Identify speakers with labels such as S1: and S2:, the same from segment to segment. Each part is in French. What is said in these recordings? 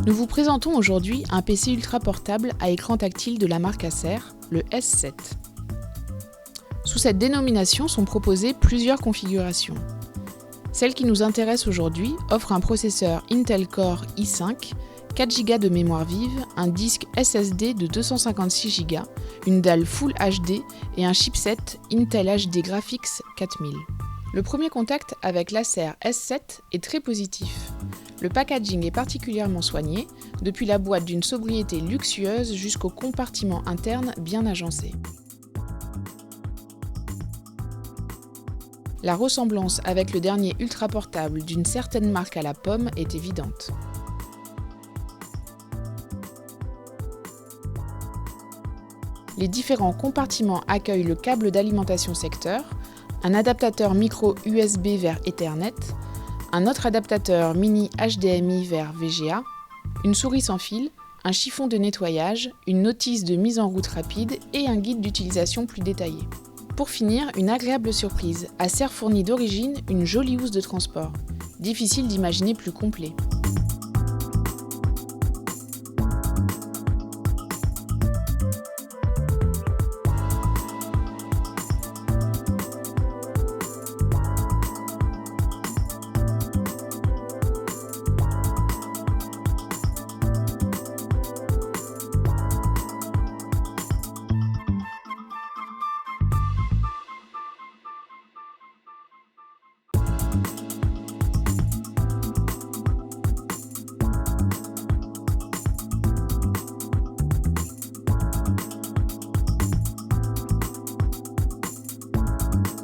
S1: Nous vous présentons aujourd'hui un PC ultra portable à écran tactile de la marque Acer, le S7. Sous cette dénomination sont proposées plusieurs configurations. Celle qui nous intéresse aujourd'hui offre un processeur Intel Core i5, 4 Go de mémoire vive, un disque SSD de 256 Go, une dalle Full HD et un chipset Intel HD Graphics 4000. Le premier contact avec l'Acer S7 est très positif. Le packaging est particulièrement soigné, depuis la boîte d'une sobriété luxueuse jusqu'au compartiment interne bien agencé. La ressemblance avec le dernier ultra portable d'une certaine marque à la pomme est évidente. Les différents compartiments accueillent le câble d'alimentation secteur, un adaptateur micro USB vers Ethernet, un autre adaptateur mini HDMI vers VGA, une souris sans fil, un chiffon de nettoyage, une notice de mise en route rapide et un guide d'utilisation plus détaillé. Pour finir, une agréable surprise, Acer fournit d'origine une jolie housse de transport. Difficile d'imaginer plus complet.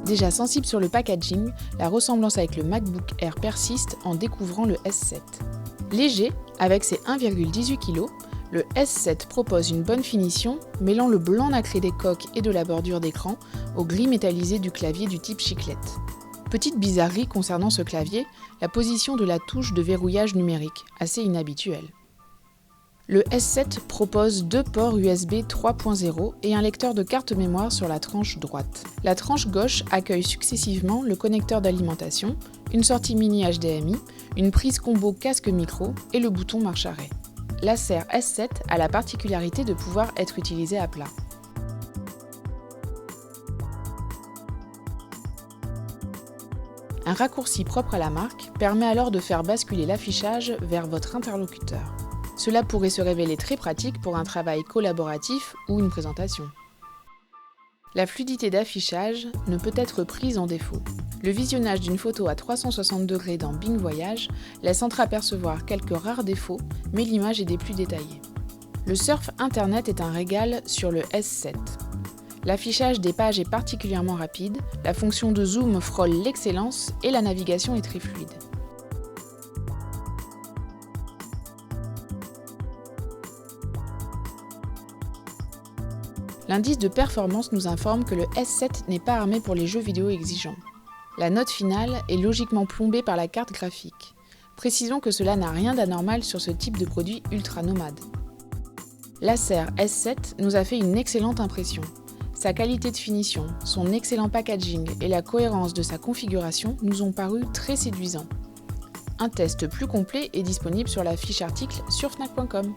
S1: Déjà sensible sur le packaging, la ressemblance avec le MacBook Air persiste en découvrant le S7. Léger, avec ses 1,18 kg, le S7 propose une bonne finition, mêlant le blanc nacré des coques et de la bordure d'écran au gris métallisé du clavier du type chiclette. Petite bizarrerie concernant ce clavier, la position de la touche de verrouillage numérique, assez inhabituelle. Le S7 propose 2 ports USB 3.0 et un lecteur de carte mémoire sur la tranche droite. La tranche gauche accueille successivement le connecteur d'alimentation, une sortie mini HDMI, une prise combo casque micro et le bouton marche-arrêt. L'Acer S7 a la particularité de pouvoir être utilisé à plat. Un raccourci propre à la marque permet alors de faire basculer l'affichage vers votre interlocuteur. Cela pourrait se révéler très pratique pour un travail collaboratif ou une présentation. La fluidité d'affichage ne peut être prise en défaut. Le visionnage d'une photo à 360 degrés dans Bing Voyage laisse entreapercevoir quelques rares défauts, mais l'image est des plus détaillées. Le surf internet est un régal sur le S7. L'affichage des pages est particulièrement rapide, la fonction de zoom frôle l'excellence et la navigation est très fluide. L'indice de performance nous informe que le S7 n'est pas armé pour les jeux vidéo exigeants. La note finale est logiquement plombée par la carte graphique. Précisons que cela n'a rien d'anormal sur ce type de produit ultra nomade. L'Acer S7 nous a fait une excellente impression. Sa qualité de finition, son excellent packaging et la cohérence de sa configuration nous ont paru très séduisants. Un test plus complet est disponible sur la fiche article sur fnac.com.